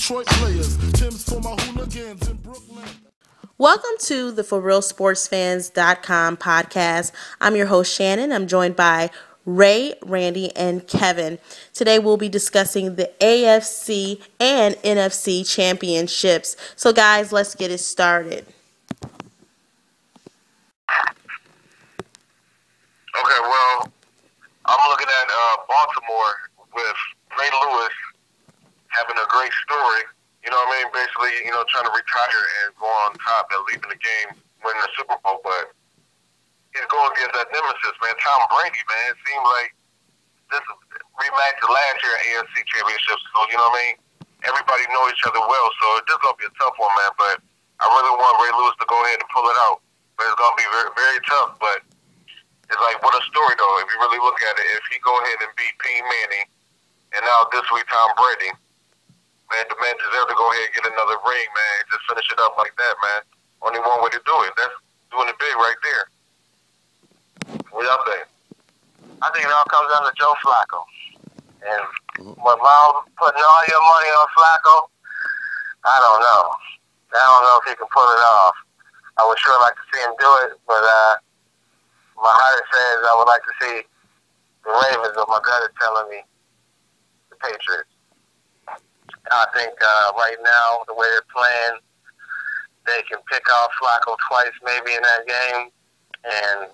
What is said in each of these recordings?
Detroit players. Tim's for my hooligans in Brooklyn. Welcome to the ForRealSportsFans.com podcast. I'm your host, Shannon. I'm joined by Ray, Randy, and Kevin. Today we'll be discussing the AFC and NFC championships. So guys, let's get it started. Okay, well, I'm looking at Baltimore with Ray Lewis having a great story. You know what I mean? Basically, trying to retire and go on top and leaving the game, winning the Super Bowl. But he's going against that nemesis, man, Tom Brady, man. It seems like this rematch of last year at AFC Championship. So, you know what I mean? Everybody know each other well. So this is going to be a tough one, man. But I really want Ray Lewis to go ahead and pull it out. But it's going to be very, very tough. But it's like, what a story, though, if you really look at it. If he go ahead and beat Peyton Manning, and now this week Tom Brady, man, the man deserves to go ahead and get another ring, man. Just finish it up like that, man. Only one way to do it. That's doing it big right there. What y'all think? I think it all comes down to Joe Flacco. And what Miles putting all your money on Flacco, I don't know. I don't know if he can pull it off. I would sure like to see him do it, but my heart says I would like to see the Ravens, but my gut is telling me the Patriots. I think right now, the way they're playing, they can pick off Flacco twice maybe in that game, and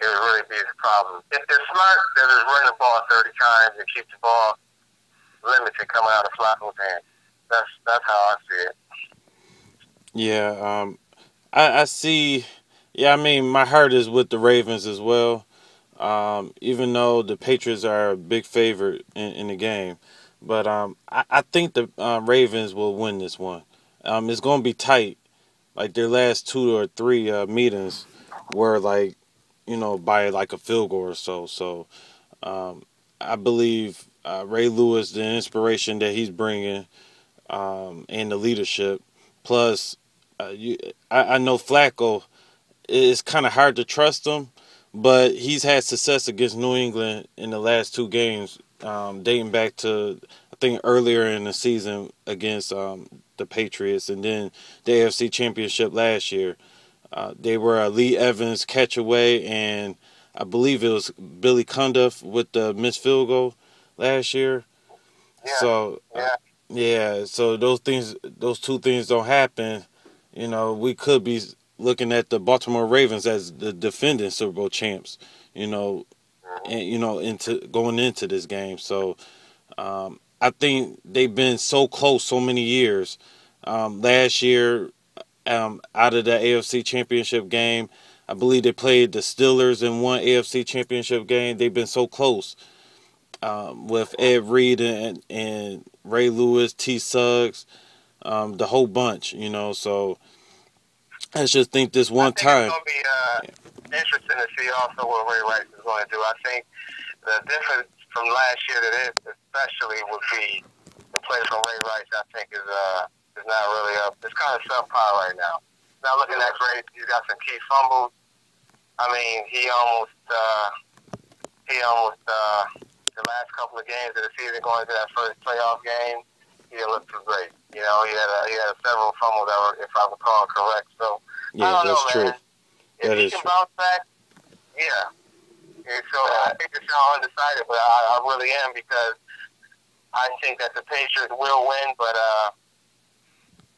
it would really be a problem. If they're smart, they'll just run the ball 30 times and keep the ball limited coming out of Flacco's hands. That's how I see it. Yeah, I see. Yeah, I mean, my heart is with the Ravens as well, even though the Patriots are a big favorite in the game. But I think the Ravens will win this one. It's going to be tight. Like their last 2 or 3 meetings were like, by like a field goal or so. So I believe Ray Lewis, the inspiration that he's bringing, and the leadership. Plus, I know Flacco, it's kind of hard to trust him, but he's had success against New England in the last 2 games, dating back to, I think, earlier in the season against the Patriots, and then the AFC Championship last year. They were a Lee Evans catch away, and I believe it was Billy Cundiff with the missed field goal last year. Yeah. So, so those 2 things don't happen. We could be looking at the Baltimore Ravens as the defending Super Bowl champs, and into going into this game. So I think they've been so close so many years. Last year, out of the AFC Championship game, I believe they played the Steelers in one AFC Championship game. They've been so close with Ed Reed and Ray Lewis, T. Suggs, the whole bunch, So I just think this one time. It's going to be interesting to see also what Ray Rice is going to do. I think the difference from last year to this especially would be the play from Ray Rice, I think, is not really up. It's kind of subpar right now. Not looking that great. He's got some key fumbles. I mean, he almost the last couple of games of the season going into that first playoff game, he didn't look too great. He had several fumbles that were, if I recall correct. So yeah, I don't know, true. man. If he can bounce back, yeah. And so I think it's all undecided, but I really am, because I think that the Patriots will win, but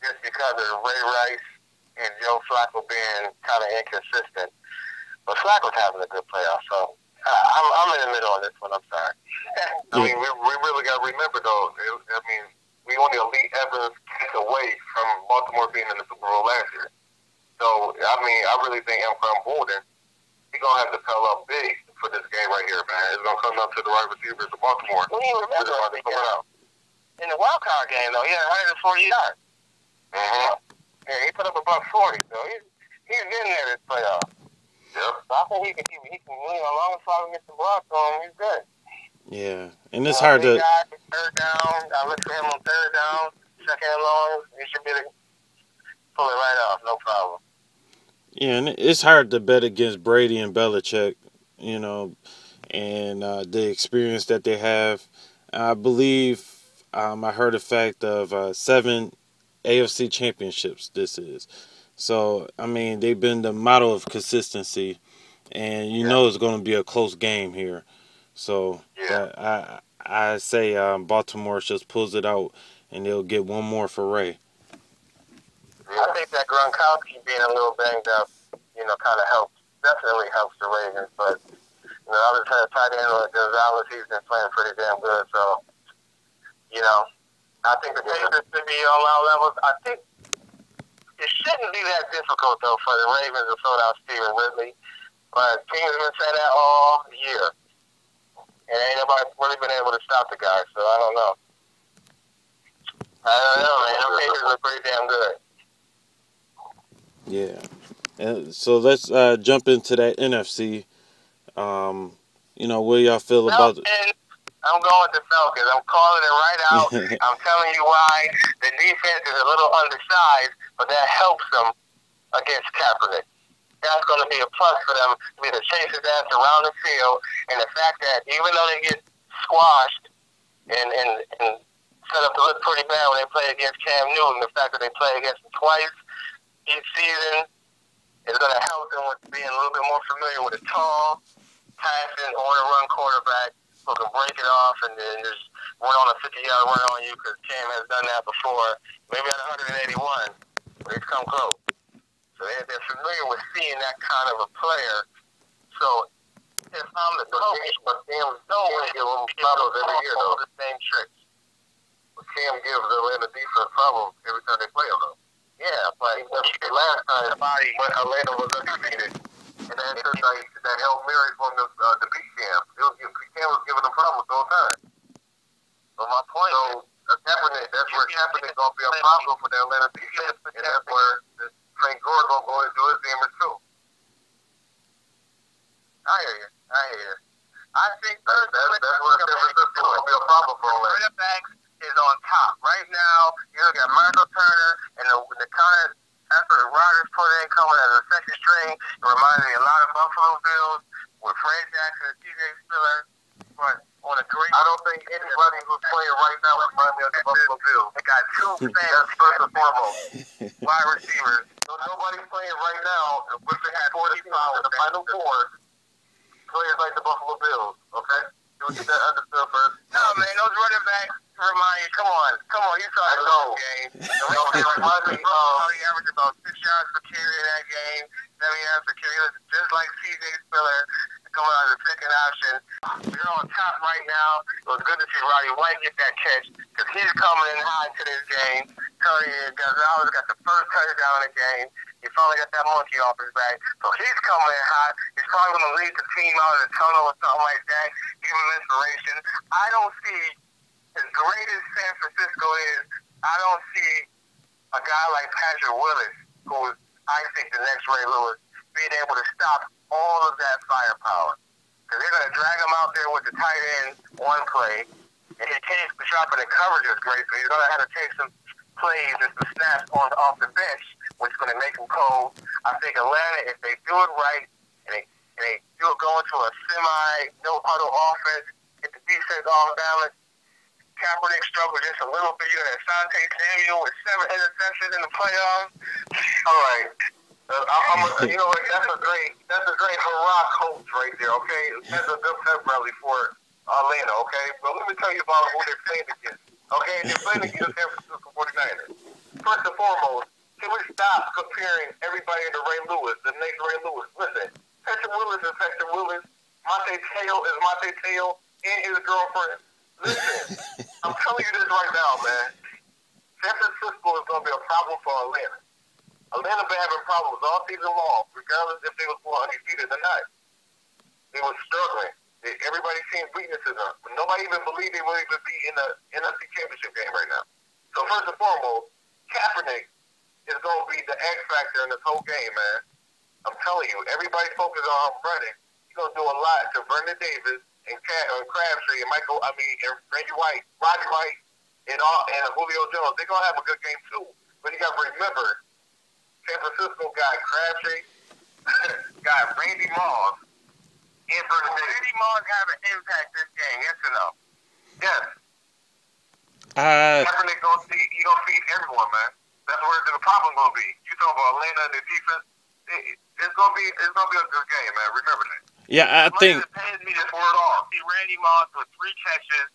just because of Ray Rice and Joe Flacco being kind of inconsistent. But Flacco's having a good playoff, so I'm in the middle on this one. I'm sorry. I mean, we really got to remember, though, we only Elite Evans take away from Baltimore being in the Super Bowl last year. So, I mean, I really think Armstrong Bolden, he's going to have to pile up big for this game right here, man. It's going to come up to the right receivers of Baltimore. When you remember, in the wild card game, though, he had 140 yards. Mm-hmm. Yeah, he put up about 40, so he's in there this playoff. Yep. So I think he can as long as Flacco gets the block on him, he's good. Yeah, and it's hard to. Third down, I look for him on third down, second and long. He should be able to pull it right off, no problem. Yeah, and it's hard to bet against Brady and Belichick, and the experience that they have. I believe I heard the fact of 7 AFC championships this is. So, I mean, they've been the model of consistency, and you know it's going to be a close game here. So, I say Baltimore just pulls it out, and they'll get one more for Ray. I think that Gronkowski being a little banged up, kind of helps. Definitely helps the Ravens. But, I was had a tight end like Gonzalez. He's been playing pretty damn good. So, I think the Patriots should be on our levels. I think it shouldn't be that difficult, though, for the Ravens to throw out Steven Ridley. But teams have been saying that all year. And ain't nobody really been able to stop the guy. So, I don't know. Man. The Patriots look pretty damn good. Yeah. And so let's jump into that NFC. What y'all feel about it? I'm going with the Falcons. I'm calling it right out. I'm telling you why. The defense is a little undersized, but that helps them against Kaepernick. That's going to be a plus for them to be able to chase his ass around the field. And the fact that even though they get squashed and set up to look pretty bad when they play against Cam Newton, the fact that they play against him twice each season is going to help them with being a little bit more familiar with a tall, passing, on-the-run quarterback who can break it off and then just run on a 50-yard run on you because Cam has done that before, maybe at 181, but he's come close. So they're familiar with seeing that kind of a player. So if I'm the coach, but Cam don't give them problems every year, though. The same tricks. But Cam gives the Atlanta defense problems every time they play them, though. Yeah, but last time, when Atlanta was undefeated, and then that Hail Mary from the beat Cam. Cam was giving them problems the whole time. So my point is, that's where Kaepernick is going to be a problem for the Atlanta defense, and that's where Frank Gore going to go and do his damage too. I hear you. I think that's where San Francisco will be a problem for Atlanta. Running backs is on top. Right now, you look at Michael Turner and the kind of effort Rodgers put in coming as a second string. It reminds me a lot of Buffalo Bills with Fred Jackson and T.J. Spiller. But on a great, I don't think anybody who's playing right now reminds me of the Buffalo Bills. They got two fans first and foremost, wide receivers. So nobody's playing right now. If they had 40 pounds in the Final Four, players like the Buffalo Bills. Okay, you get that understood first. No, man, those running backs remind you. Come on, you saw the game. They remind me he averaged about 6 yards per carry in that game, 7 yards per carry. Just like C.J. Spiller coming out as a second option. They're on top right now. It was good to see Roddy White get that catch because he's coming in high to this game. Tony Gonzalez got the first touchdown in the game. He finally got that monkey off his back. So he's coming in hot. He's probably going to lead the team out of the tunnel or something like that, give him inspiration. I don't see, as great as San Francisco is, I don't see a guy like Patrick Willis, who is, I think, the next Ray Lewis, being able to stop all of that firepower. Because they're going to drag him out there with the tight end one play, and he can't be dropping the coverage is great, so he's going to have to take some plays and some snaps off the bench, which is going to make him cold. I think Atlanta, if they do it right, and they do it going to a no-huddle offense, get the defense on balance, Kaepernick struggled just a little bit. You got Asante Samuel with 7 interceptions in the playoffs. All right. You know what? That's a great hurrah coach right there, okay? That's a good pep rally for Atlanta, okay? But let me tell you about who they're playing against, okay? They're playing against San Francisco 49ers. First and foremost, can we stop comparing everybody to Ray Lewis, the next Ray Lewis? Listen, Patrick Willis is Patrick Willis. Manti Te'o is Manti Te'o and his girlfriend. Listen, I'm telling you this right now, man. San Francisco is going to be a problem for Atlanta. Atlanta been having problems all season long, regardless if they was undefeated or not. They were struggling. Everybody seeing weaknesses on them. Nobody even believed they would even be in the NFC Championship game right now. So first and foremost, Kaepernick is going to be the X factor in this whole game, man. I'm telling you, everybody focused on him running. He's going to do a lot to Vernon Davis and Crabtree and and Roddy White, and Julio Jones. They're going to have a good game too. But you got to remember, San Francisco got Crabtree, got Randy Moss, and Vernon Davis. Randy Moss have an impact this game, yes or no? Yes. Kaepernick he gonna feed everyone, man. That's where the problem gonna be. You talking about Atlanta and the defense? It's gonna be a good game, man. Remember that. Yeah, I think. It pains me to pour it off. See Randy Moss with 3 catches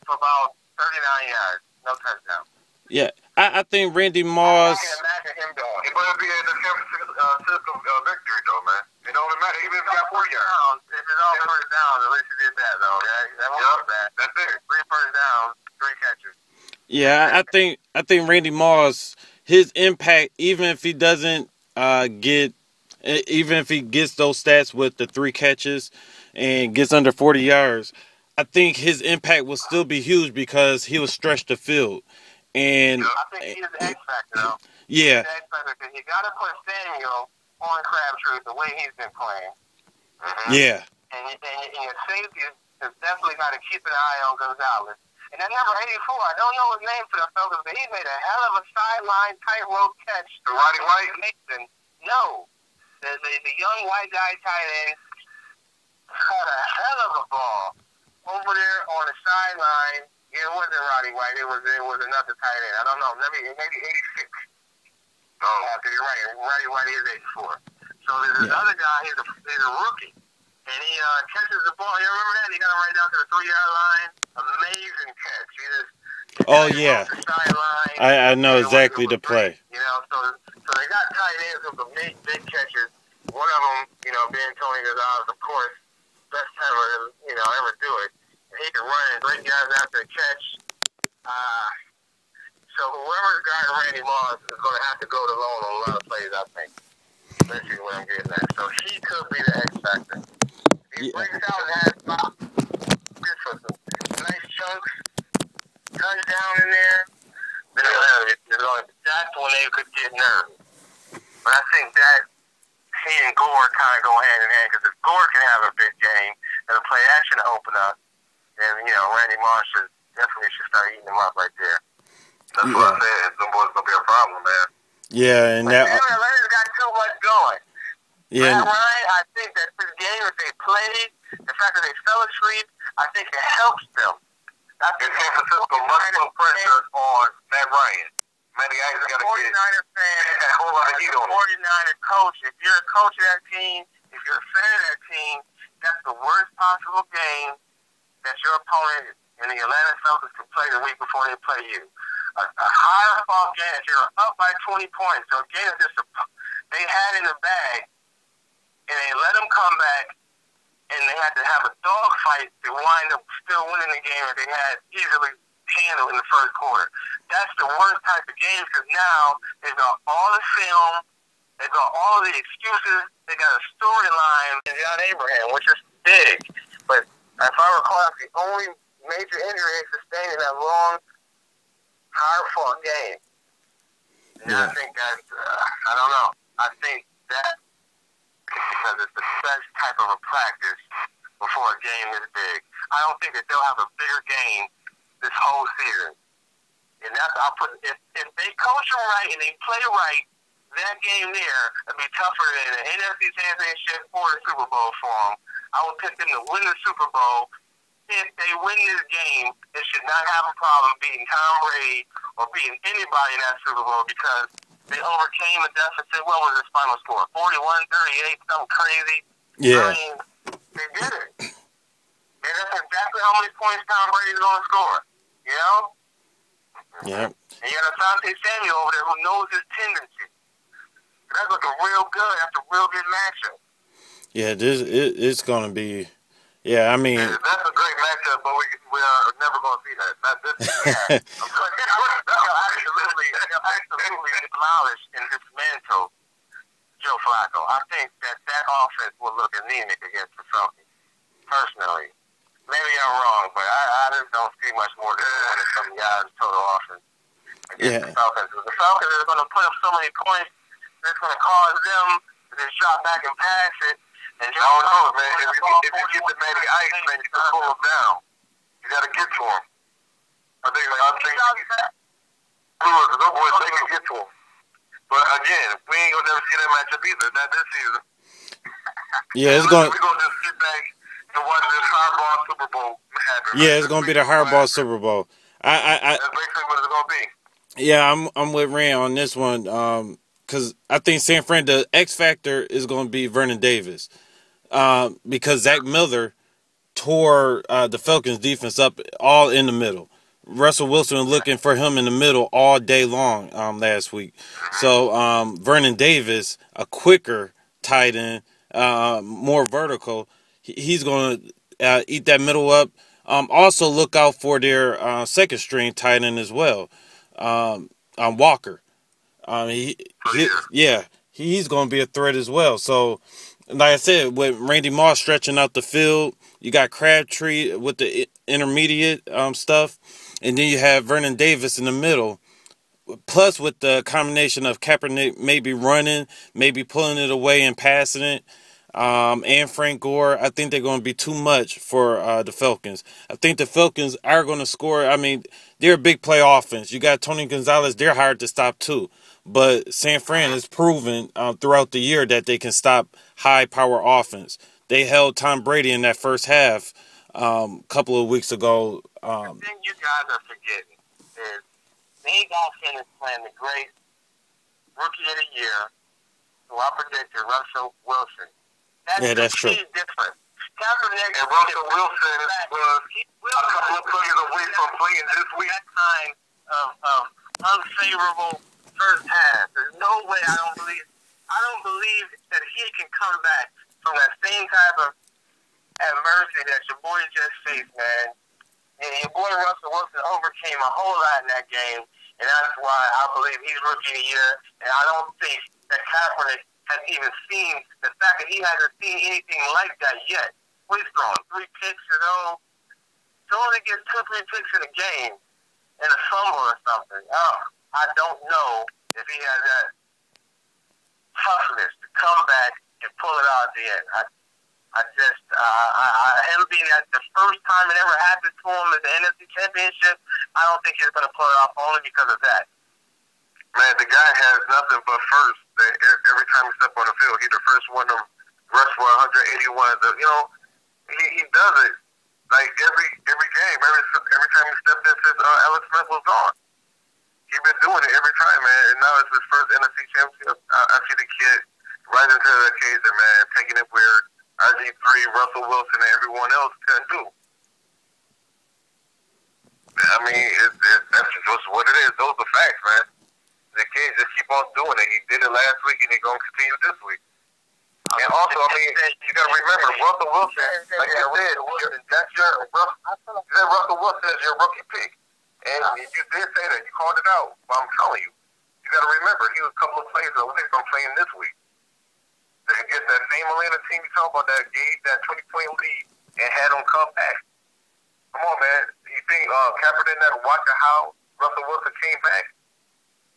for about 39 yards, no touchdown. Yeah, I think Randy Moss. I can imagine him doing. It better be in the San Francisco victory, though, man. It don't matter. Even if he got 40 yards. If it's all first down, at least he did that, though. That wasn't bad. That's it. 3 first downs, 3 catches. Yeah, I think Randy Moss, his impact, even if he doesn't even if he gets those stats with the 3 catches and gets under 40 yards, I think his impact will still be huge because he will stretch the field. And I think he's the X factor, though. yeah, He's the X factor because you got to put Samuel on Crabtree the way he's been playing. Mm-hmm. Yeah. And your safety has definitely got to keep an eye on Gonzalez. And that number 84, I don't know his name for the fellas, but he made a hell of a sideline tightrope catch. The Roddy White? Mason. No. The young white guy tight end caught a hell of a ball over there on the sideline. Yeah, it wasn't Roddy White. It was another tight end. I don't know. Maybe 86. Oh, you're right. Roddy White is 84. So there's this other guy. He's a rookie. And he catches the ball. You remember that? He got him right down to the 3-yard line. Amazing catch. He just yeah. the sideline. I know exactly the play. You know, so they got tight ends who can make big catches. One of them, being Tony Gonzalez, of course, best ever, ever do it. And he can run and break guys after the catch. So whoever got Randy Moss is going to have to go it alone on a lot of plays, I think. That's what I'm getting at. So he could be the X factor. He breaks out and has good for some nice chunks, touchdown in there. That's when they could get nervous. But I think that he and Gore kind of go hand in hand because if Gore can have a big game and the play action open up, then Randy Moss definitely should start eating them up right there. That's what I said. Them boys gonna be a problem, man. Yeah, and that. Atlanta's got too much going. Yeah. Matt Ryan, I think that this game, if they played, the fact that they fell asleep, I think it helps them. I think San Francisco must put pressure on Matt Ryan. Matty Ice got to get 49er fan, a whole lot of heat on him. 49er coach. If you're a coach of that team, if you're a fan of that team, that's the worst possible game that your opponent in the Atlanta Falcons can play the week before they play you. A higher ball game if you're up by 20 points. So a game that they had in the bag, and they let them come back, and they had to have a dogfight to wind up still winning the game that they had easily handled in the first quarter. That's the worst type of game because now they've got all the film, they've got all of the excuses, they got a storyline in John Abraham, which is big. But if I recall, that's the only major injury he sustained in that long, hard-fought game. And I think that's, I don't know. I think that because it's the best type of a practice before a game is big. I don't think that they'll have a bigger game this whole season. And that's if they coach them right and they play right, that game there would be tougher than the NFC Championship or the Super Bowl for them. I would pick them to win the Super Bowl. If they win this game, they should not have a problem beating Tom Brady or beating anybody in that Super Bowl because they overcame a deficit. What was his final score? 41-38, something crazy. Yeah. I mean, they did it. And that's exactly how many points Tom Brady's going to score. You know? Yeah. And you got Asante Samuel over there who knows his tendencies. That's looking real good. That's a real good matchup. Yeah, it's going to be. Yeah, I mean. That's a great matchup, but we are never going to see that. Not this year. They'll absolutely demolish and dismantle Joe Flacco. I think that offense will look anemic against the Falcons, personally. Maybe I'm wrong, but I just don't see much more than 20-something yards total offense against the Falcons. The Falcons are going to put up so many points that's going to cause them to just drop back and pass it. And I don't know, man. If you get the Matty Ice, man, you can pull him down. You got to get to him. I think those boys, they can get to him. But again, we ain't going to never see that matchup either. Not this season. Yeah, it's going. We're going to just sit back and watch this hardball Super Bowl happen. Yeah, it's going to be the hardball Super Bowl. That's basically what it's going to be. Yeah, I'm with Rand on this one. Because I think San Fran, the X factor is going to be Vernon Davis. Because Zach Miller tore the Falcons defense up all in the middle. Russell Wilson was looking for him in the middle all day long last week. So Vernon Davis, a quicker tight end, more vertical, he's going to eat that middle up. Also look out for their second string tight end as well, Walker. He's going to be a threat as well. So, like I said, with Randy Moss stretching out the field, you got Crabtree with the intermediate stuff, and then you have Vernon Davis in the middle. Plus, with the combination of Kaepernick maybe running, maybe pulling it away and passing it, and Frank Gore, I think they're going to be too much for the Falcons. I think the Falcons are going to score. I mean, they're a big play offense. You got Tony Gonzalez. They're hard to stop too. But San Fran has proven throughout the year that they can stop high-power offense. They held Tom Brady in that first half a couple of weeks ago. The thing you guys are forgetting is Nate Dawson is playing the great rookie of the year, who I predicted, Russell Wilson. That's true. Different. Kaepernick And Russell Wilson was a couple of plays away from playing this week. That kind of unfavorable first half. There's no way. I don't believe that he can come back from that same type of adversity that your boy just faced, man. And your boy Russell Wilson overcame a whole lot in that game, and that's why I believe he's rookie of the year. And I don't think that Kaepernick has even seen the fact that he hasn't seen anything like that yet. He's throwing 3 picks, so only gets 2-3 picks in a game and a fumble or something. I don't know if he has that toughness to come back and pull it out at the end. Him being at the first time it ever happened to him at the NFC Championship, I don't think he's going to pull it off only because of that. Man, the guy has nothing but first. Every time he steps on the field, he's the first one to rush for 181. He does it like every game. Every time he stepped in since Alex Smith was gone. He's been doing it every time, man. And now it's his first NFC championship. I see the kid rising to the occasion, man, taking it where RG3, Russell Wilson, and everyone else couldn't do. I mean, that's just what it is. Those are facts, man. The kids just keep on doing it. He did it last week, and he's going to continue this week. And also, I mean, you got to remember, Russell Wilson, like I said, Russell Wilson is your rookie pick. And you did say that. You called it out. But I'm telling you, you got to remember, he was a couple of plays away from playing this week. Against that same Atlanta team you talk about that gave that 20-point lead and had them come back. Come on, man. You think Kaepernick didn't have to watch how Russell Wilson came back?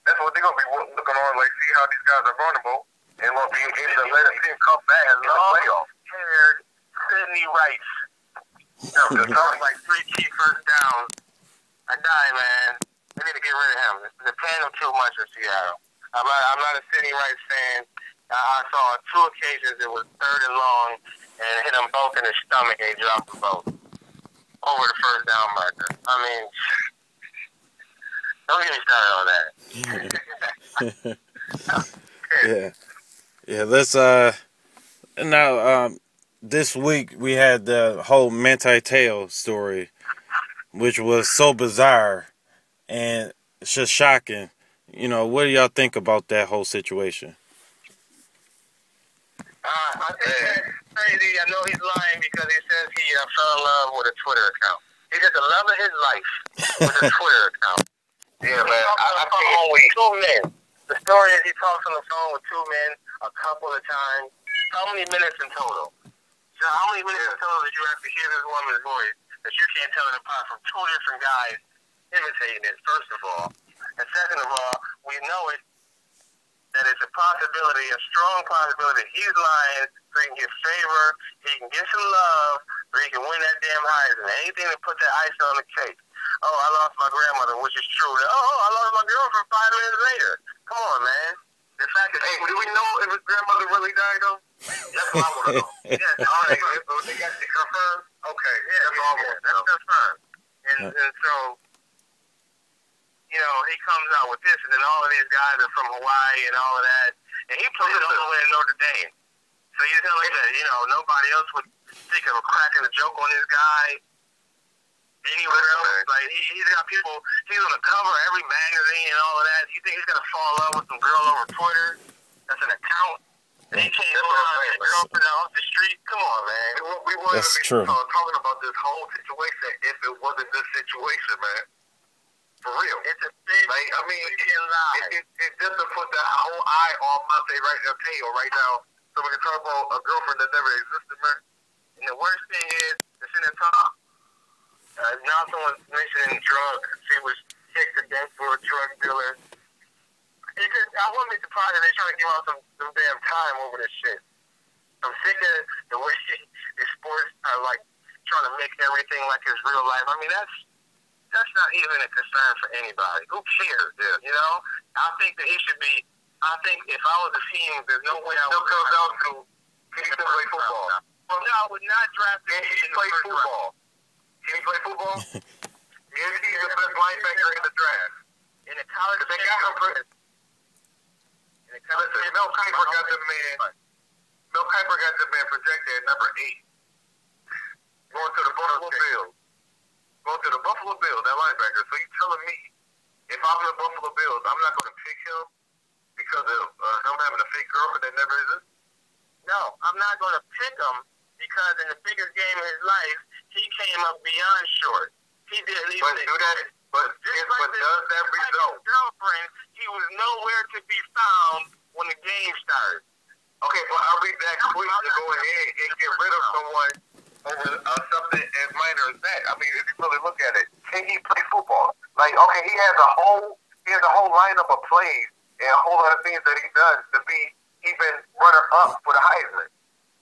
That's what they're going to be looking on, like, see how these guys are vulnerable, and going to be able to let a team come back and let a playoff. Paired Sidney Rice. Just like 3 key first downs. I die, man. They need to get rid of him. They're paying him too much in Seattle. I'm not a Sidney Rice fan. I saw on 2 occasions it was 3rd and long and hit him both in the stomach and he dropped them both over the first down marker. I mean, don't get me started on that. Yeah. Let's now this week we had the whole Manti Te'o story, which was so bizarre and it's just shocking. What do y'all think about that whole situation? I think that's crazy. I know he's lying because he says he fell in love with a Twitter account. He's just the love of his life with a Twitter account. Yeah, man. I think 2 men. The story is he talks on the phone with 2 men a couple of times. How many minutes in total? So how many minutes in total did you have to hear this woman's voice that you can't tell it apart from 2 different guys imitating it, first of all? And second of all, we know it. That it's a possibility, a strong possibility. He's lying so he can get favor, he can get some love, or he can win that damn Heisman. Anything to put that icing on the cake. Oh, I lost my grandmother, which is true. Oh, I lost my girlfriend 5 minutes later. Come on, man. The fact that do we know if his grandmother really died, though? That's what I want to know. Yes, all right. They got it confirmed? Okay, yeah, that's all I want to know. That's confirmed. And so, he comes out with this, and then all of these guys are from Hawaii and all of that, and he played all the way in Notre Dame. So you tell me that, nobody else would think of cracking a joke on this guy anywhere else. Like, he's got people, he's on the cover of every magazine and all of that. You think he's going to fall in love with some girl over Twitter that's an account? And he can't go out and girlfriend off the street? Come on, man. We wouldn't be true. Talking about this whole situation if it wasn't this situation, man. For real. It's a big, it's just to put the whole eye on Manti Te'o right now, so we can talk about a girlfriend that never existed, man. And the worst thing is, it's in the top. Now someone's mentioning drugs. She was kicked to death for a drug dealer. I wouldn't be surprised if they're trying to give out some damn time over this shit. I'm sick of the way the sports are like trying to make everything like it's real life. I mean, that's not even a concern for anybody. Who cares, dude? I think that he should be. I think if I was a team, there's no way I would come down to. Can he still play football? Well, no, I would not draft him. Can he play football? Can he play football? Is he the best linebacker in the draft? In the college, they got him. Listen, Mel Kiper got the man projected at number 8. Going to the Buffalo Bills. That linebacker. So you telling me, if I'm the Buffalo Bills, I'm not going to pick him because of him having a fake girlfriend that never existed? No, I'm not going to pick him because in the biggest game of his life, he came up beyond short. He didn't even do that. But does that result? Girlfriend, he was nowhere to be found when the game started. Okay, but are we that quick to go ahead and get rid of someone over something as minor as that? I mean, if you really look at it, can he play football? Like, okay, he has a whole lineup of plays and a whole lot of things that he does to be even runner up for the Heisman.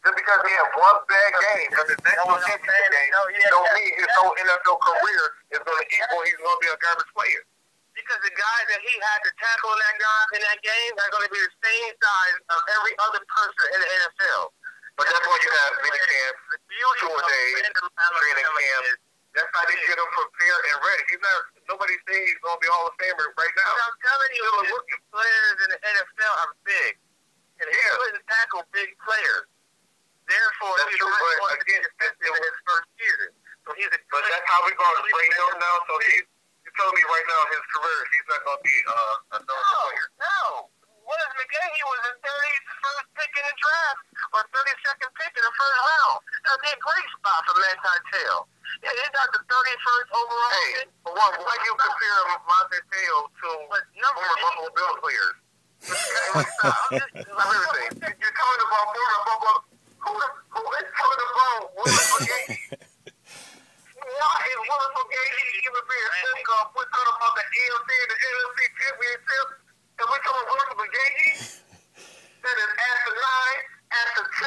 Just because he had one bad game, because his national championship game, don't mean his whole NFL career is going to equal. He's going to be a garbage player. Because the guys that he had to tackle in that game are going to be the same size of every other person in the NFL. But that's why you have mini camps, 2-a-days, training camps. That's how they get him prepared and ready. Nobody's saying he's going to be Hall of Famer right now. I'm telling you, the players in the NFL are big. And he couldn't tackle big players. Therefore, that's true, but again, in his first year. So but that's how we're going to bring him now. So you're telling me right now in his career, he's not going to be a player. No. Willis McGahee, he was the 31st pick in the draft or 32nd pick in the first round. That would be a great spot for Manti Te'o. Yeah, he got the 31st overall pick. But why you compare Manti Te'o to former Buffalo Bills players? You're talking about former Buffalo. Who is talking about Willis McGahee? Why is Willis McGahee even being sick of? We're talking about the AFC and the NFC championship, and we're talking about Willis McGahee. That is after 9, after 10.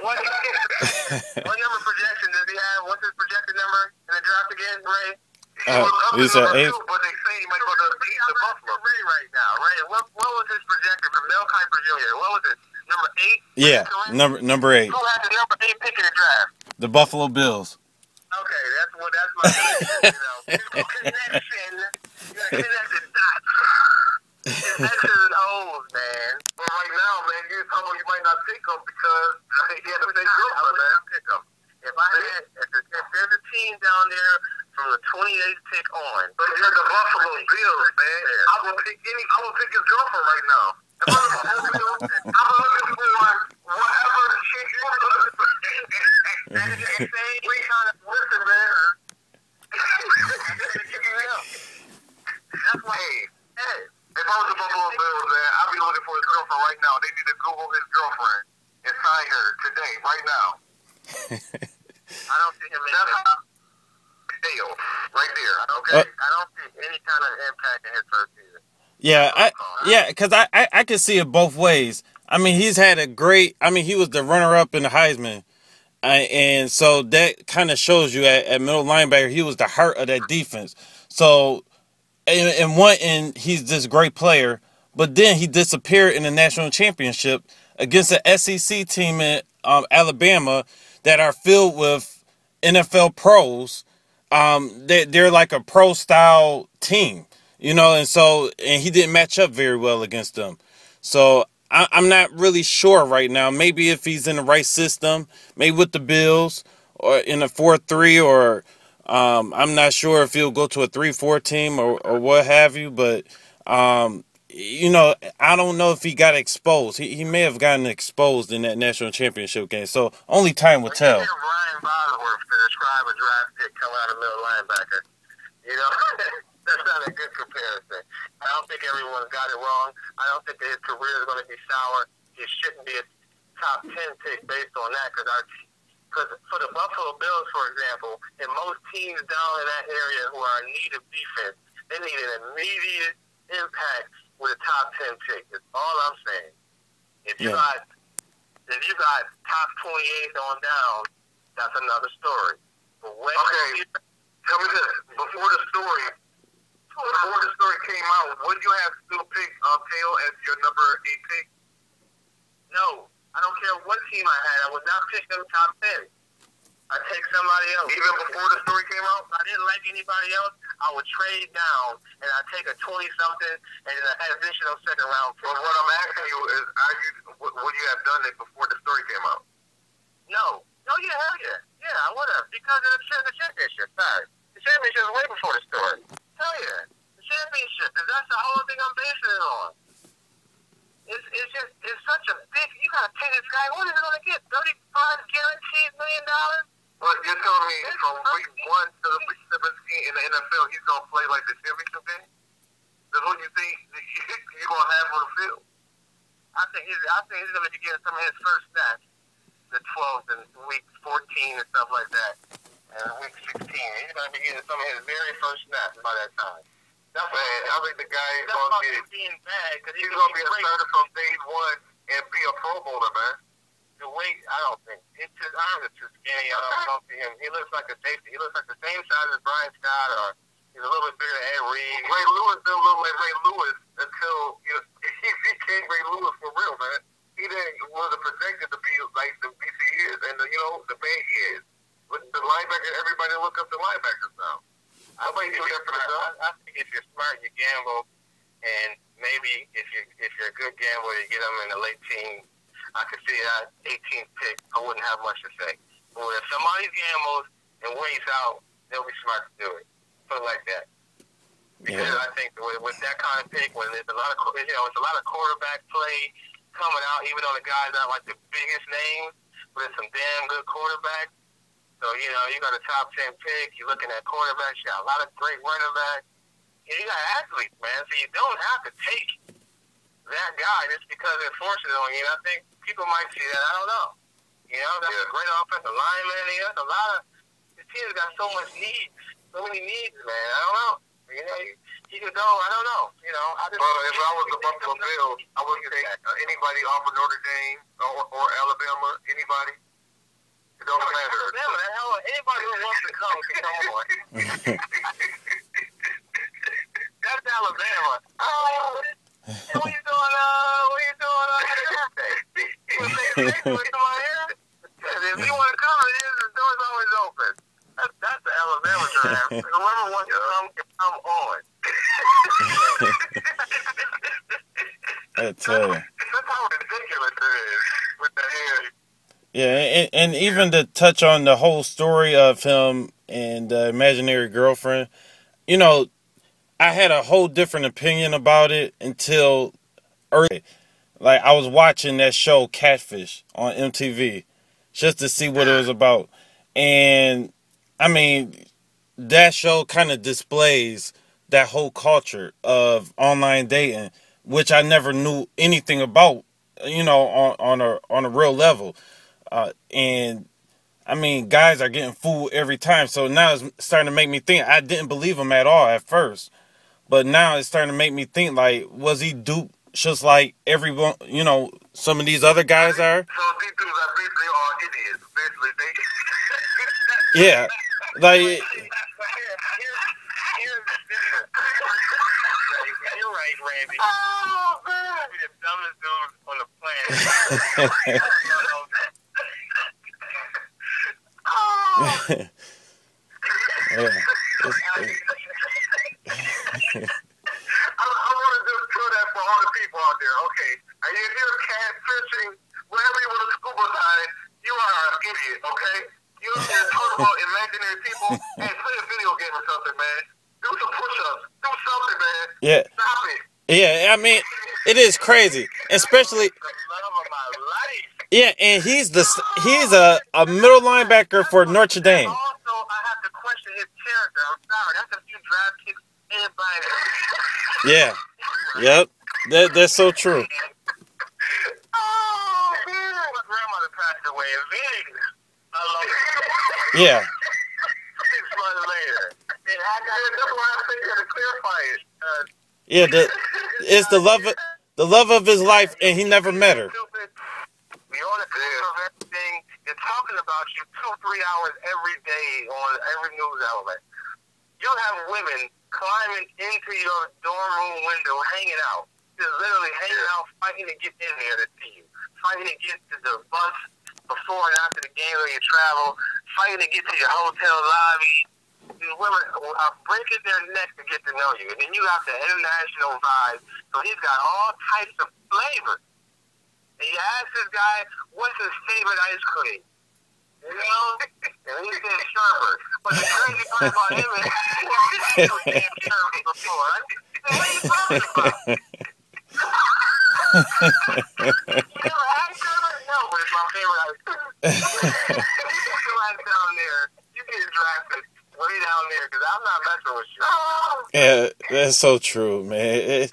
What number projection does he have? What's his projected number in the draft again, Ray? He's at 8. But they say he might go to Buffalo. Ray right now, Ray. What was his projection from Mel Kiper Jr.? What was it? Number 8? Yeah, number 8. Who had the number 8 pick in the draft? The Buffalo Bills. Okay, that's my connection. Connected dots. It's X's and O's, man. But right now, man, you might not pick him because he had a big girlfriend, man. Pick him. If there's a team down there from the 28th pick on, but you're the Buffalo Bills, man. I will pick his girlfriend right now. If I'm the Buffalo Bills, I'm looking for whatever shit you want. Listen, man. That's why. Hey, if I was the Buffalo Bills, man, I'd be looking for his girlfriend right now. They need to Google his girlfriend and sign her today, right now. I don't see him in Te'o, right there. Okay, I don't see any kind of impact in his first season. Yeah, because I can see it both ways. I mean, he's had a great. I mean, he was the runner-up in the Heisman, and so that kind of shows you at middle linebacker, he was the heart of that defense. So, in one end, he's this great player, but then he disappeared in the national championship against an SEC team in Alabama that are filled with NFL pros, they're like a pro style team, you know, and he didn't match up very well against them. So I'm not really sure right now. Maybe if he's in the right system, maybe with the Bills or in a 4-3, or I'm not sure if he'll go to a 3-4 team or what have you. But you know, I don't know if he got exposed. He may have gotten exposed in that national championship game. So only time will tell. Ryan Bosworth to describe a draft pick coming out of middle linebacker. You know, that's not a good comparison. I don't think everyone got it wrong. I don't think that his career is going to be sour. He shouldn't be a top 10 pick based on that, because for the Buffalo Bills, for example, and most teams down in that area who are in need of defense, they need an immediate impact with a top 10 pick. That's all I'm saying. If you got top 28 on down, that's another story. But okay, tell me this: before the story came out, would you have still picked Te'o as your number 8 pick? No, I don't care what team I had. I would not pick them top 10. I'd take somebody else. Even before the story came out? If I didn't like anybody else, I would trade down, and I'd take a 20-something and an additional second round pick. Well, what I'm asking you is, would you have done it before the story came out? No. No, yeah, hell yeah. Yeah, I would have, because of the championship. Sorry. The championship was way before the story. Hell yeah. The championship, because that's the whole thing I'm basing it on. It's such a big, you got to pay this guy, what is he going to get? $35 guaranteed $1 million? Well, you're telling me from week 1 to week 17 in the NFL, he's going to play like the championship game? That's what you think you're going to have on the field? I think he's going to be getting some of his first snaps, the 12th and week 14 and stuff like that, and week 16. He's going to be getting some of his very first snaps by that time. That's I think the guy is going to be bad, because he's going to be a starter from day 1 and be a Pro Bowler, man. The weight, I don't think. His arms are too skinny. I don't see him. He looks like a safety. He looks like the same size as Brian Scott, or he's a little bit bigger than Ed Reed. Ray Lewis didn't look like Ray Lewis until he became Ray Lewis for real, man. He wasn't projected to be like the BC is, and the man he is. With the linebacker, everybody look up to linebackers now. I think if you're smart, you gamble, and maybe if you're a good gambler, you get them in the late teens. I could see that 18th pick, I wouldn't have much to say. But if somebody gambles and waits out, they'll be smart to do it. Put it like that. Because I think with that kind of pick, when there's a lot of quarterback play coming out, even though the guy's not like the biggest name, but it's some damn good quarterbacks. So, you got a top 10 pick, you're looking at quarterbacks, you got a lot of great running backs. You got athletes, man, so you don't have to take that guy just because they're forcing it on you. I think people might see that. I don't know. That's a great offensive lineman. That's a lot of the team's got so many needs, man. I don't know. He could go. I don't know. If I was the Buffalo Bills, I would take anybody off of Notre Dame or Alabama. Anybody. It don't matter. Alabama, the hell, anybody who wants to come can come on. That's Alabama. What are you doing? If you want to come, the door's always open. That's the Alabama draft. Whoever wants to come can come on. I tell you. That's how ridiculous it is with the hair. Yeah, and even to touch on the whole story of him and the imaginary girlfriend, I had a whole different opinion about it until early. Like, I was watching that show Catfish on MTV just to see what it was about. And, I mean, that show kind of displays that whole culture of online dating, which I never knew anything about, on a real level. And, I mean, guys are getting fooled every time. So now it's starting to make me think. I didn't believe him at all at first. But now it's starting to make me think, like, was he duped just like everyone, some of these other guys are? So these dudes are basically all idiots. Basically, yeah. Like... Here's the difference. You're right, Randy. Oh, man. You're the dumbest dude on the planet. want to just tell that for all the people out there. Okay, if you're catfishing, wherever you want to scuba dive, you are an idiot. Okay, you don't need to talk about imaginary people. Hey, play a video game or something, man. Do some push-ups. Do something, man. Yeah. Stop it. Yeah, I mean, it is crazy, especially. The love of my life. Yeah, and he's a middle linebacker for Notre Dame. Also, I have to question his character. I'm sorry. That's a few draft kicks and by. Yeah. Yep. That's so true. Oh, man. My grandmother passed away in Vegas. I love it. Yeah. 6 months later. And that's why I think you had to clarify it. Yeah, it's the love of his life, and he never met her. We own the cover of everything. They're talking about you 2-3 hours every day on every news outlet. You'll have women climbing into your dorm room window, hanging out. Just literally hanging out, fighting to get in there to see you. Fighting to get to the bus before and after the game when you travel. Fighting to get to your hotel lobby. These women are breaking their neck to get to know you. And then you got the international vibe. So he's got all types of flavors. And you ask this guy, what's his favorite ice cream? You know? And he said sherbet. But the crazy part about him is he never had sherbet before. I said, what are you talking about? You never had sherbet? No, but it's my favorite ice cream. You right down there. You get drafted way down there because I'm not messing with you. Yeah, that's so true, man.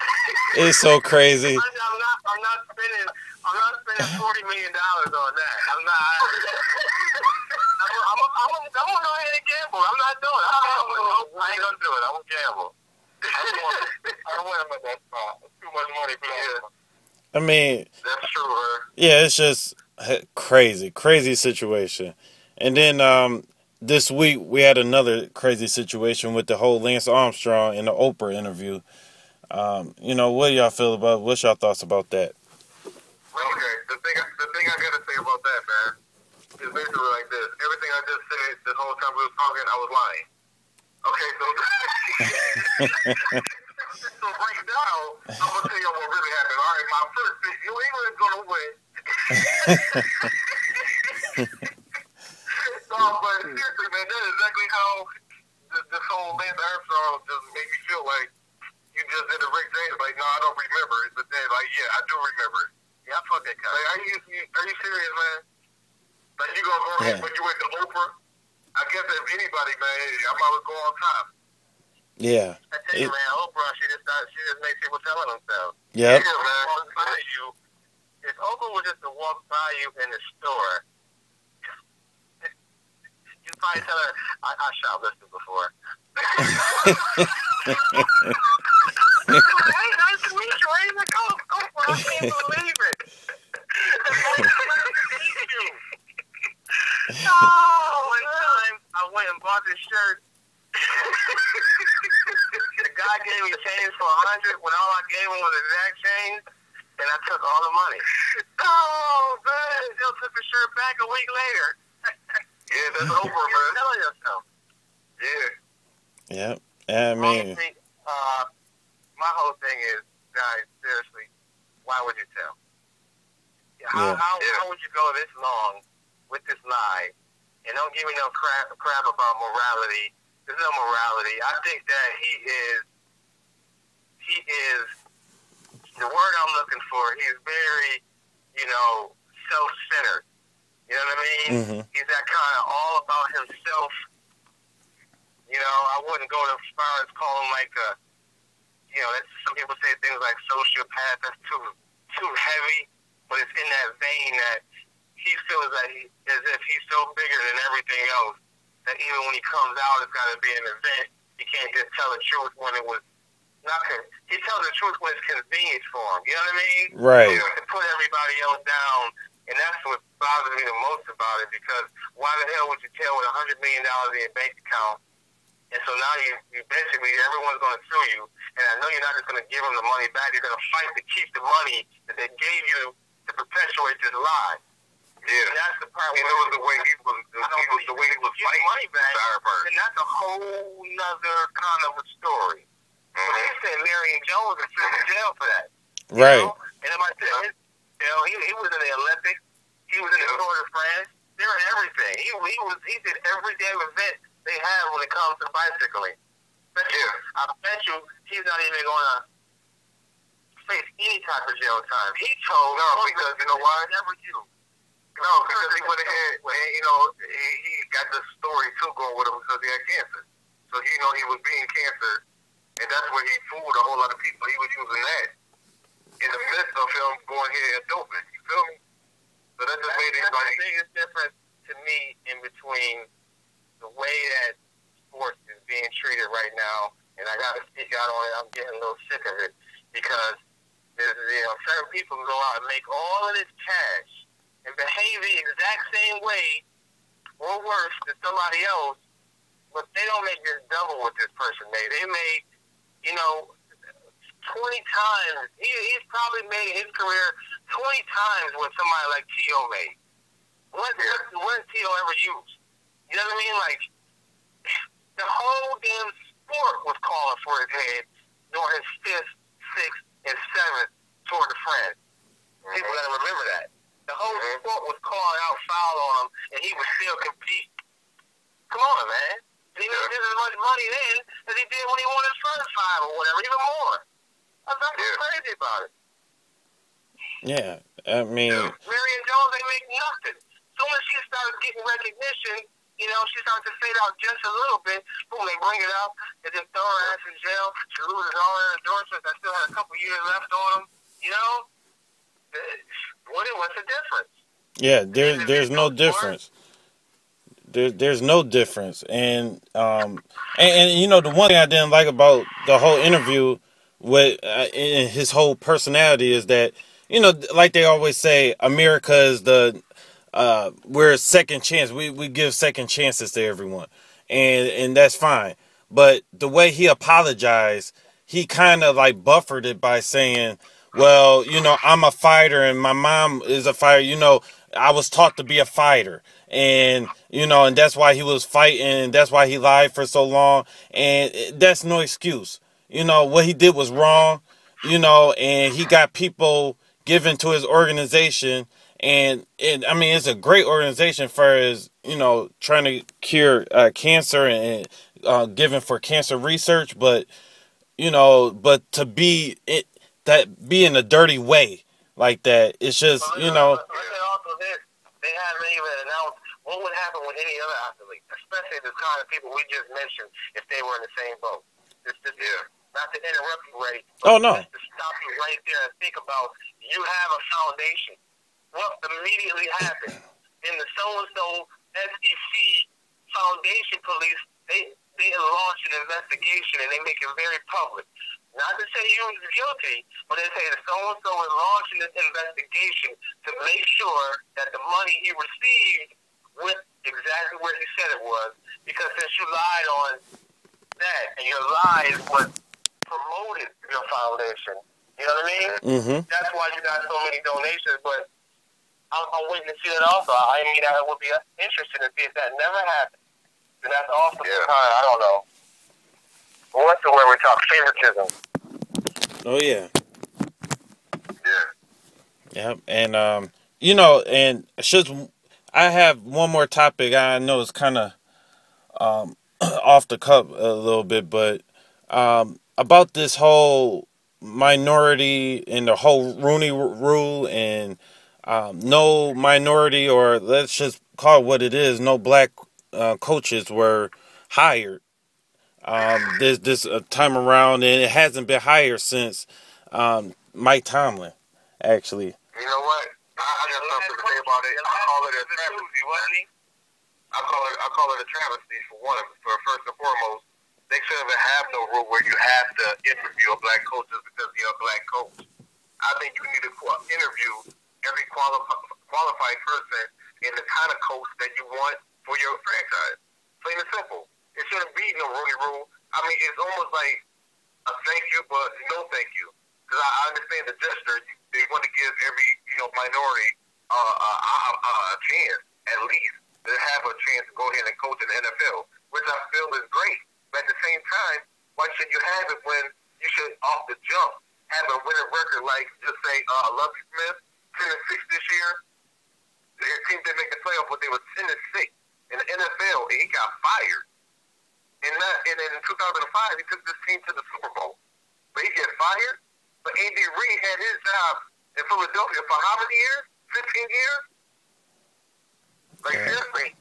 It's so crazy. I'm not spending $40 million on that. I'm not. I'm gonna go ahead and gamble. I'm not doing it. I ain't gonna do it. I'm gonna gamble. I don't want him at that spot. It's too much money for that. I mean, That's true, bro. yeah, it's just crazy situation. And then this week we had another crazy situation with the whole Lance Armstrong in the Oprah interview. What do y'all feel about? What's y'all thoughts about that? Okay, the thing I gotta say about that, man, is basically like this. Everything I just said this whole time we was talking, I was lying. Okay, so so break down, I'm gonna tell you what really happened. All right, my first pick, New England's gonna win. No, but seriously, man, that is exactly how this whole Lance Armstrong just made me feel like you just did a Rick James. Like, no, I don't remember it, but then, like, yeah, I do remember it. Yeah, I fuck that guy. Like, are you serious, man? Like, you gonna go ahead when you went to Oprah? I guess if anybody, man, I might as well go on top. Yeah. I tell you, man, Oprah, she just makes people telling themselves. Yep. Yeah, man. If Oprah was just to walk by you in the store, you probably tell her, I shoplifted before. Hey, nice to meet you. Hey, like, Oprah, I can't believe it. One time, I went and bought this shirt. The guy gave me change for $100 when all I gave him was exact change, and I took all the money. Oh, man. Still took the shirt back a week later. Yeah, that's Oprah, man. Tell yourself. Yeah. Yep. I mean, Honestly, my whole thing is, guys, seriously, why would you tell? How would you go this long with this lie? And don't give me no crap about morality. There's no morality. I think that he is the word I'm looking for. He's very, self-centered. You know what I mean? Mm-hmm. He's that kind of all about himself. I wouldn't go as far as call him like a, some people say things like sociopath. That's too heavy, but it's in that vein that he feels that as if he's so bigger than everything else that even when he comes out, it's got to be an event. He can't just tell the truth when it was not. He tells the truth when it's convenient for him. You know what I mean? Right. So to put everybody else down, and that's what bothers me the most about it. Because why the hell would you tell with $100 million in your bank account? And so now you basically, everyone's going to sue you. And I know you're not just going to give them the money back. You're going to fight to keep the money that they gave you to perpetuate this lie. Yeah. And that's the part where it was the way he was fighting money back. And that's a whole nother kind of a story. Mm-hmm. But he's Jones is sitting in jail for that. Right. You know? And if I said, he was in the Olympics. He was in the Tour de France. They were in everything. He did every damn event they have when it comes to bicycling. I bet you he's not even going to face any type of jail time. He told because you know why? Never you. No, because he went ahead. He got the story too going with him because he had cancer. So he was being cancer, and that's where he fooled a whole lot of people. He was using that in the midst of him going here and doping. You feel me? So that just made it like the biggest difference to me in between the way that sports is being treated right now, and I got to speak out on it. I'm getting a little sick of it because certain people can go out and make all of this cash and behave the exact same way or worse than somebody else, but they don't make this double what this person made. They made, 20 times. He's probably made in his career 20 times what somebody like Te'o made. What Te'o ever used? You know what I mean? Like, the whole damn sport was calling for his head during his 5th, 6th, and 7th Tour de France. People got to remember that. The whole sport was calling out foul on him, and he would still compete. Come on, man. And he made just as much money then as he did when he won his first 5 or whatever, even more. I'm not crazy about it. Yeah, I mean... Marion Jones, they make nothing. As soon as she starts getting recognition, she starts to fade out just a little bit. Boom, they bring it up, and then throw her ass in jail. She loses all her endorsements. I still had a couple years left on them. What's the difference? Yeah, there's no difference. There's no difference. And the one thing I didn't like about the whole interview with in his whole personality is that, like they always say, America is we're a second chance. We give second chances to everyone. And that's fine. But the way he apologized, he kind of like buffered it by saying, well, I'm a fighter and my mom is a fighter. I was taught to be a fighter. And, and that's why he was fighting. And that's why he lied for so long. And that's no excuse. What he did was wrong, and he got people given to his organization. And it's a great organization for his, trying to cure cancer and giving for cancer research. But to be in a dirty way like that, it's just, Also this, they haven't even announced what would happen with any other athlete, especially the kind of people we just mentioned, if they were in the same boat. Not to interrupt you, Ray. Oh, no. Just to stop you right there and think about, you have a foundation. What immediately happened in the so-and-so SEC Foundation Police, they launch an investigation and they make it very public. Not to say he was guilty, but they say that so-and-so is launching this investigation to make sure that the money he received went exactly where he said it was. Because since you lied on that, and your lies was promoted your foundation, you know what I mean? Mm-hmm. That's why you got so many donations, but I'm waiting to see that also. I would be interested to see if that never happened. And that's also I don't know. What's the word we talk? Favoritism. Oh, yeah. Yeah. Yeah, and, and I have one more topic. I know it's kind of off the cuff a little bit, but about this whole minority and the whole Rooney Rule and no minority, or let's just call it what it is, no black coaches were hired this time around, and it hasn't been hired since Mike Tomlin, actually. You know what? I got something to say about it. I call it a travesty, wasn't he? I call it a travesty for one. For first and foremost, they shouldn't even have no rule where you have to interview a black coach just because you're a black coach. I think you need to interview every qualified person in the kind of coach that you want for your franchise. Plain and simple. It shouldn't be no Rooney Rule. I mean, it's almost like a thank you, but no thank you. Because I understand the gesture. They want to give every minority a chance, at least, to have a chance to go ahead and coach in the NFL, which I feel is great. But at the same time, why should you have it when you should off the jump have a winning record like just say Lovie Smith, 10-6 this year. Their team didn't make the playoff, but they were 10-6 in the NFL, and he got fired. And then in 2005, he took this team to the Super Bowl. But he get fired. But Andy Reid had his job in Philadelphia for how many years? 15 years? Like, seriously.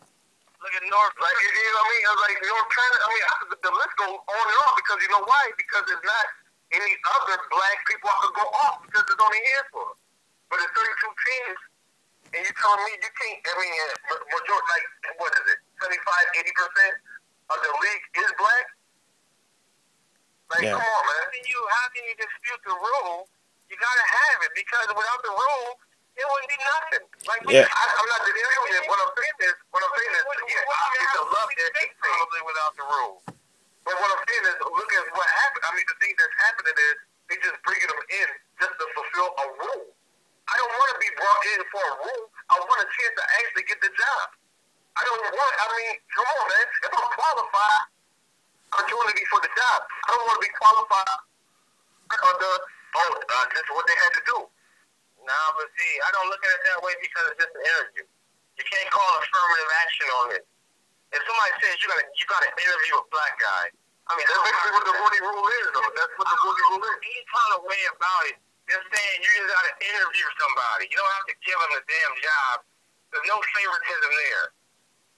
Look at North. Like, you know what I mean? Like, North Carolina, I mean, the list goes on and on because you know why? Because there's not any other black people I could go off because there's only a handful. But there's 32 teams, and you're telling me you can't, I mean, majority, like, what is it? 75-80% of the league is black? Like, come on, man. How can you dispute the rule? You gotta have it because without the rule, it wouldn't be nothing. Like, I'm not disagreeing with it. What I'm saying is, yeah, I get the love and hate probably without the rule. But what I'm saying is, look at what happened. I mean, the thing that's happening is they just bringing them in just to fulfill a rule. I don't want to be brought in for a rule. I want a chance to actually get the job. I don't want, I mean, come on, man. If I'm qualified, opportunity for the job. I don't want to be qualified under, this is what they had to do. Nah, but see, I don't look at it that way because it's just an interview. You can't call affirmative action on it. If somebody says you gotta interview a black guy, I mean, that's basically what the Rooney Rule is, though. That's what the Rooney Rule is. Any kind of way about it, they're saying you just gotta interview somebody. You don't have to give them the damn job. There's no favoritism there.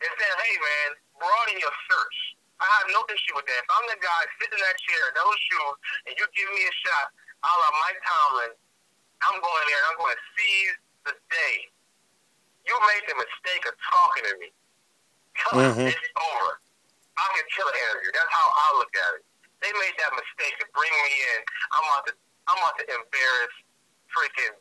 They're saying, hey, man, broaden your search. I have no issue with that. If I'm the guy sitting in that chair in those shoes and you give me a shot a la Mike Tomlin, I'm going there and I'm going to seize the day. You made the mistake of talking to me. It's over. I can kill an interview. That's how I look at it. They made that mistake to bring me in. I'm about to embarrass freaking.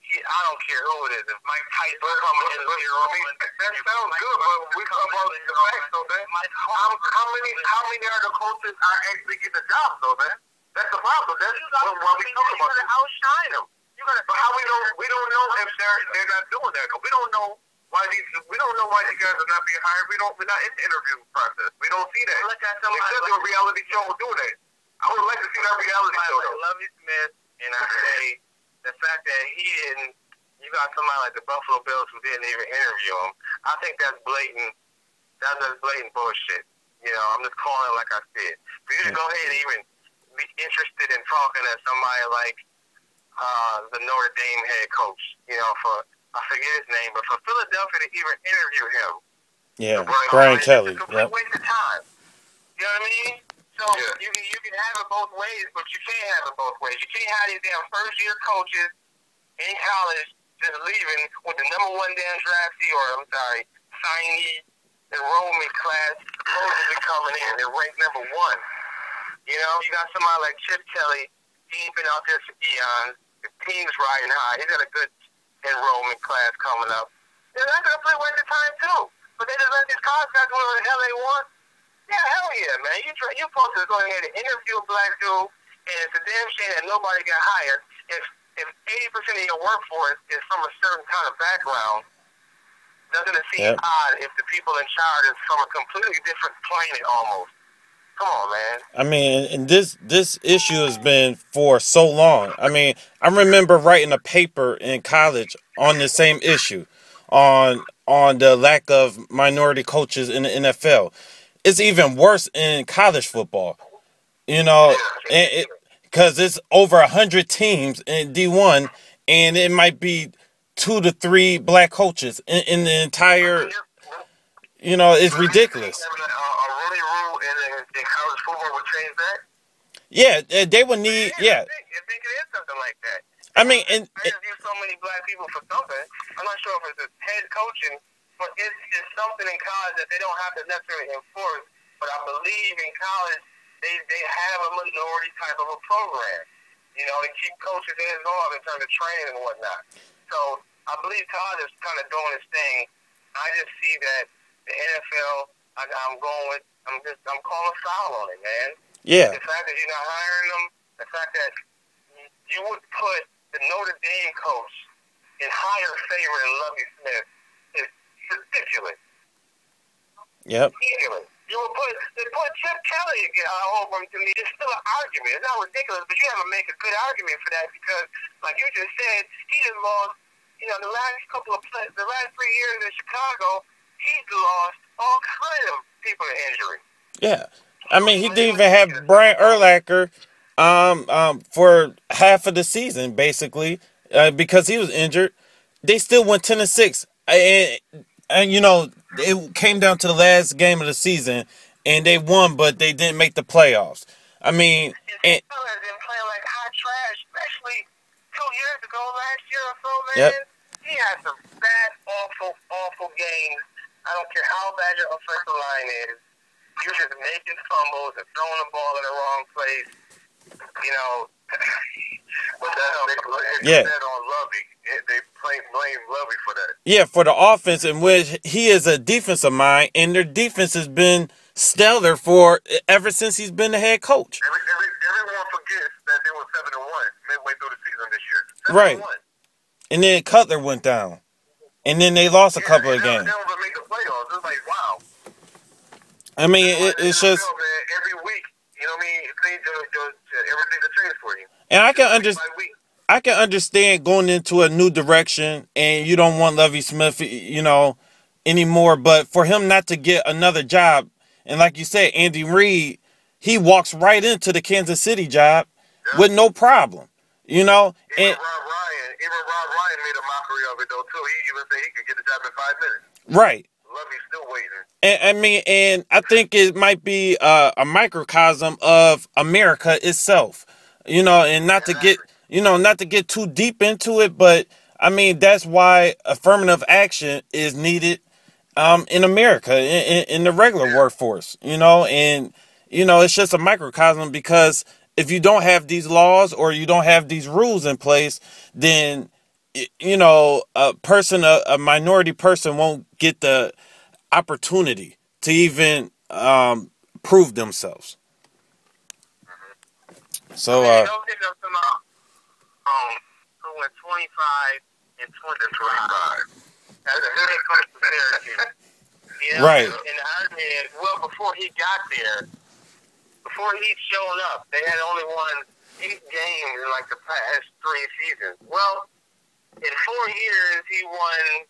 I don't care who it is. If Mike Tyson coming in here, I mean, that sounds good, but we talk about the facts, though, man. How many other coaches are actually getting the job, though, man? That's the problem. That's what we talk about. You gotta outshine them. But how we don't know if they're not doing that. We don't know why these guys are not being hired. We're not in the interview process. We don't see that. Look at somebody. They do a reality show doing that. I would like to see that reality show. I love Smith, and I say the fact that you got somebody like the Buffalo Bills who didn't even interview him. I think that's blatant. That's just blatant bullshit. You know, I'm just calling it like I said. For you to go ahead and even be interested in talking to somebody like the Notre Dame head coach, you know, I forget his name, but for Philadelphia to even interview him. Yeah, Brian Kelly. It's a complete waste of time. You know what I mean? So you can have it both ways, but you can't have it both ways. You can't have these damn first-year coaches in college just leaving with the #1 damn draftee, signee enrollment class supposedly coming in. They're ranked #1. You know, you got somebody like Chip Kelly. He's been out there for eons. The team's riding high. He's got a good enrollment class coming up. They're not going to play waste of time, too. But they just let these college guys do whatever the hell they want. Yeah, hell yeah, man. You're supposed to go ahead and interview a black dude, and it's a damn shame that nobody got hired. If 80% of your workforce is from a certain kind of background, doesn't it seem odd if the people in charge is from a completely different planet almost? Come on, man. I mean, and this issue has been for so long. I mean, I remember writing a paper in college on the same issue, on the lack of minority coaches in the NFL. It's even worse in college football, you know, because it's over 100 teams in D1, and it might be 2 to 3 black coaches in the entire. You know, it's ridiculous. In college football would change that? Yeah, they would need. Yeah. I think it is something like that. I mean, I interview so many black people for something. I'm not sure if it's head coaching, but it's something in college that they don't have to necessarily enforce. But I believe in college they have a minority type of a program. You know, to keep coaches involved in terms of training and whatnot. So I believe college is kind of doing its thing. I just see that the NFL, I'm calling foul on it, man. Yeah. The fact that you're not hiring them, the fact that you would put the Notre Dame coach in higher favor than Lovie Smith is ridiculous. Yep. Ridiculous. They put Chip Kelly over him to me. It's still an argument. It's not ridiculous, but you have to make a good argument for that because, like you just said, he just lost. The last the last 3 years in Chicago, he's lost all kinds of people to injury. Yeah, I mean he didn't even have Brian Urlacher for half of the season basically because he was injured. They still went 10-6, and it came down to the last game of the season, and they won, but they didn't make the playoffs. I mean, and has been playing like hot trash, especially 2 years ago, last year or so, man. Yep. He had some bad, awful games. I don't care how bad your offensive line is. You're just making fumbles and throwing the ball in the wrong place. But yeah. On Lovey. They blame Lovey for that. Yeah, for the offense in which he is a defensive mind, and their defense has been stellar ever since he's been the head coach. Everyone forgets that they were 7-1 midway through the season this year. 7-1. Right. And then Cutler went down. And then they lost a couple of games. They don't make the playoffs. It's like, wow. I mean, it's just... Every week, you know what I mean? Everything to change for you. And I can understand going into a new direction and you don't want Lovie Smith, anymore. But for him not to get another job, and like you said, Andy Reid, he walks right into the Kansas City job with no problem, Even Rob Ryan made a mockery of it, though, too. He even said he could get the job in 5 minutes. Right. Lovey's still waiting. And I think it might be a microcosm of America itself, and not to get too deep into it, but I mean, that's why affirmative action is needed in America, in the regular workforce, and it's just a microcosm because if you don't have these laws or you don't have these rules in place, then a minority person won't get the opportunity to even prove themselves. So don't pick up some who went 25 and 25. That's a good coach for Syracuse. Right. And the argument is, before he got there, before he'd shown up, they had only won 8 games in like the past 3 seasons. Well, in 4 years, he won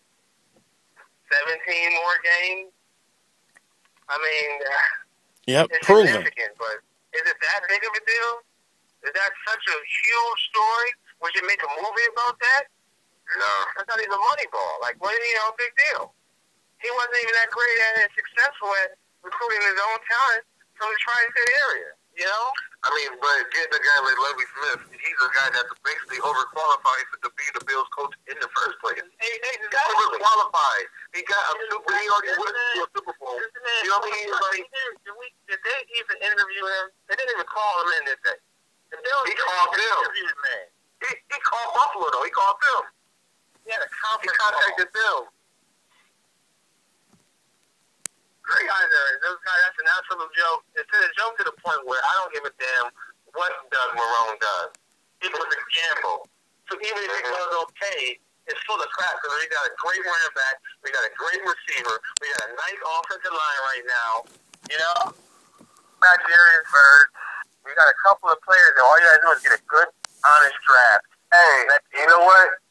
17 more games. I mean, it's proven. significant, but is it that big of a deal? Is that such a huge story? Would you make a movie about that? No. That's not even Moneyball. Like, big deal. He wasn't even that great and successful at recruiting his own talent from the Tri-State area, I mean, but getting a guy like Lovie Smith, he's a guy that's basically overqualified to be the Bills coach in the first place. Exactly. Overqualified. He already went to a Super Bowl. You know what I mean? Did they even interview him? They didn't even call him in, did they? He called them. He called Buffalo, though. He called them. He had a conference. He contacted them. Great guys, those guys, that's an absolute joke. It's a joke to the point where I don't give a damn what Doug Marrone does. It was a gamble. So even if it goes okay, it's full of crap because we got a great running back, we got a great receiver, we got a nice offensive line right now. Back Darius Bird. We got a couple of players that all you gotta do is get a good, honest draft. Hey, you know what?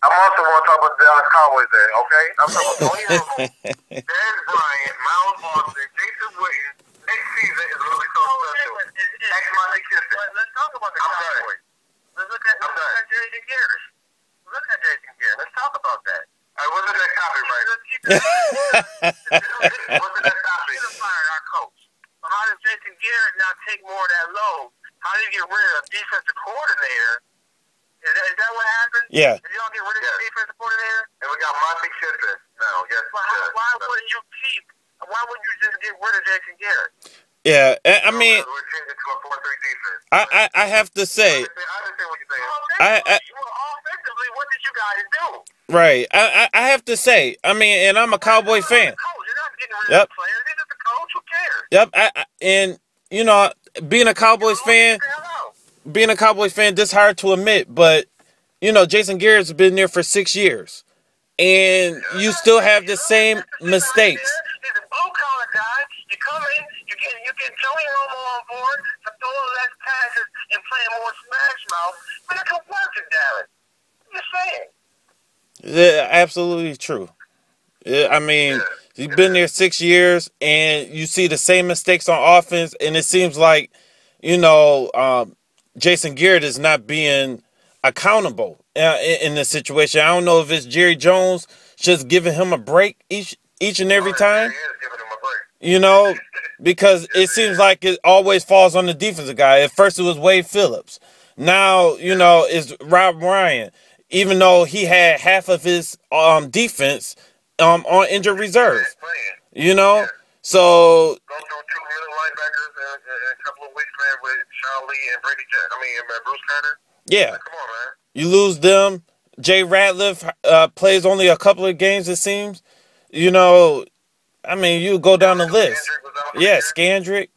I'm also going to talk about the Dallas Cowboys there, okay? I'm talking about Tony Romo, Dez Bryant, Miles Austin, Jason Witten. Next season is going to be so special. Monty Kissick. Let's talk about the Cowboys. Let's look at Jason Garrett. Let's talk about that. Wasn't that copyright? Wasn't that copy? He's fired our coach. So how does Jason Garrett not take more of that load? How do you get rid of a defensive coordinator? Is that what happened? Yeah. Did y'all get rid of the defensive coordinator? And we got Monty Kissick now. Yes. Why wouldn't you just get rid of Jason Garrett? Yeah, I mean, we're changing to a 4-3 defense. I have to say, I understand what you're saying. Offensively, what did you guys do? right. I have to say, I mean, and I'm a Cowboy fan. You're not getting rid of the players. They're just the coach. Who cares? Yep. And being a Cowboys fan. Being a Cowboys fan, this is hard to admit, but, Jason Garrett's been there for 6 years. And you still have the same mistakes. He's a blue-collar guy. You come you get Tony Romo on board for throwing less passes and playing more smash mouth, but it could work in Dallas. I'm just saying. Yeah, absolutely true. Yeah, I mean, you've been there 6 years, and you see the same mistakes on offense, and it seems like, Jason Garrett is not being accountable in this situation. I don't know if it's Jerry Jones just giving him a break each and every time. He is giving him a break. Because it seems like it always falls on the defensive guy. At first it was Wade Phillips. Now, it's Rob Ryan, even though he had half of his defense on injured reserve. So Go through 2 middle linebackers in a couple of weeks, man, with Sean Lee and Bruce Carter. yeah, Come on, man. you lose them. Jay Ratliff plays only a couple of games, it seems. You go down the list. Yeah, Scandrick.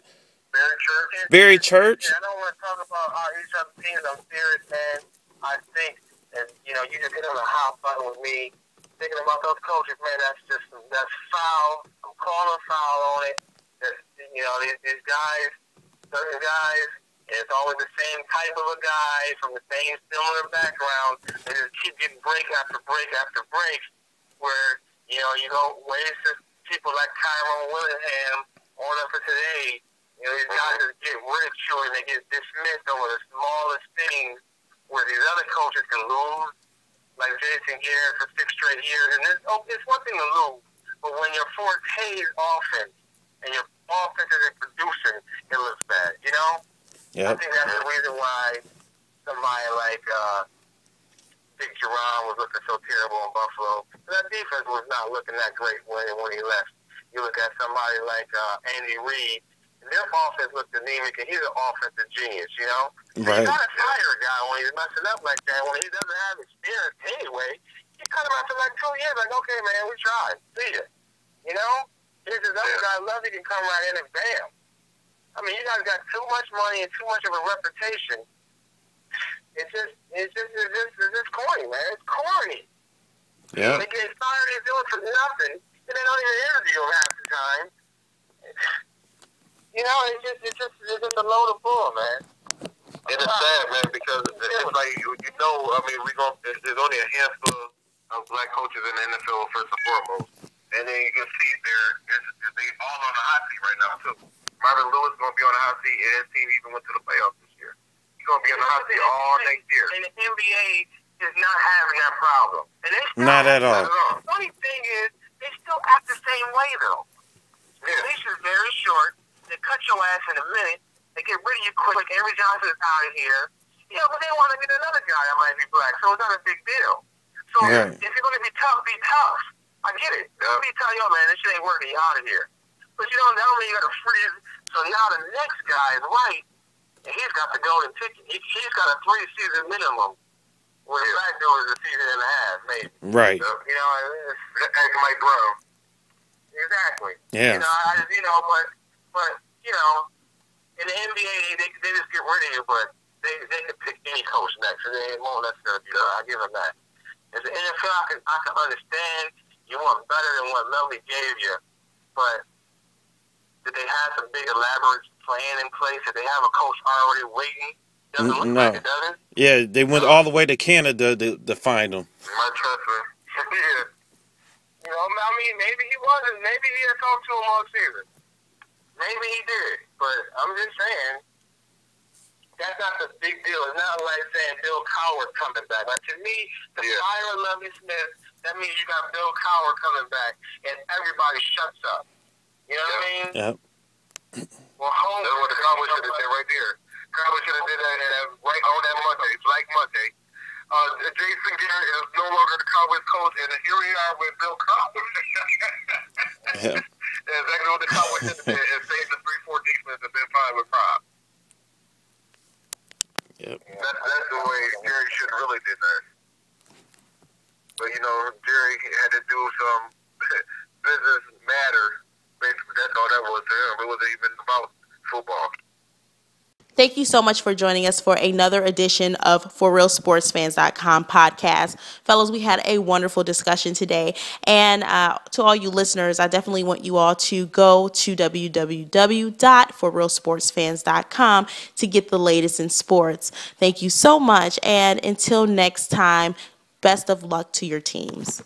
Barry Church. Yeah, I don't want to talk about each other's teams. I'm serious, man. I think that, you just hit on a hot button with me. Thinking about those coaches, man, that's foul. I'm calling foul on it. These guys, certain guys, and it's always the same type of a guy from the same similar background. They just keep getting break after break after break where, you go waste people like Tyrone Willingham on up for today. These guys just get ridiculed and they get dismissed over the smallest things where these other coaches can lose, like Jason Garrett for 6 straight years. And it's one thing to lose, but when your forte is offense and your offense isn't producing, it looks bad, Yep. I think that's the reason why somebody like Big Jerron was looking so terrible in Buffalo. That defense was not looking that great when he left. You look at somebody like Andy Reid, and their offense looked anemic, and he's an offensive genius, Right. You got to fire a guy when he's messing up like that, when he doesn't have experience anyway. You cut him after like 2 years, like, okay, man, we tried. See ya. Here's this other guy, Lovey, can come right in and bam. I mean, you guys got too much money and too much of a reputation. It's just corny, man. It's corny. Yeah. They get fired and do it for nothing, and they don't even interview them half the time. It's just a load of bull, man. And it's sad, man, because it's like, there's only a handful of black coaches in the NFL, first and foremost. And then you can see they all on the hot seat right now, too. Marvin Lewis is going to be on the hot seat, and his team even went to the playoffs this year. He's going to be on the hot seat all next year. And the NBA is not having that problem. And they still Not at all. The funny thing is, they still act the same way, though. The leash is very short. They cut your ass in a minute. They get rid of you quick. Avery Johnson is out of here. But they want to get another guy that might be black, so it's not a big deal. So if you're going to be tough, be tough. I get it. Let me tell you, man, this shit ain't working. You out of here. But that don't mean you got to freeze. So now the next guy is white, and he's got the golden ticket. He's got a 3-season minimum. Where the black dude is a season and a half, maybe. Right. So, it's Mike Brown. Exactly. Yeah. But in the NBA, they just get rid of you, but they can pick any coach next, and they won't necessarily be there. I give them that. As an NFL, I can understand you want better than what Lovely gave you, but did they have some big elaborate plan in place? Did they have a coach already waiting? Doesn't look like it, does it? Yeah, they went all the way to Canada to find him. My trust me. Maybe he wasn't. Maybe he had talked to him all season. Maybe he did. But I'm just saying, that's not the big deal. It's not like saying Bill Cowher coming back. Like, to me, the fire of Lovie Smith, that means you got Bill Cowher coming back, and everybody shuts up. You know what I mean? Yep. Well, that's what the Cowboys should have did right there. Cowboys should have did that right on that Monday, Black Monday. Jason Garrett is no longer the Cowboys coach, and here we are with Bill Cowher. Yeah. Exactly what the Cowboys should have did, and saved the 3-4 defense and been fine with Rob. Yep. That's the way Jerry should have really did that. But, Jerry had to do some business matter. Basically, that's all that was to him. It wasn't even about football. Thank you so much for joining us for another edition of ForRealSportsFans.com podcast. Fellows, we had a wonderful discussion today. And to all you listeners, I definitely want you all to go to www.ForRealSportsFans.com to get the latest in sports. Thank you so much. And until next time, best of luck to your teams.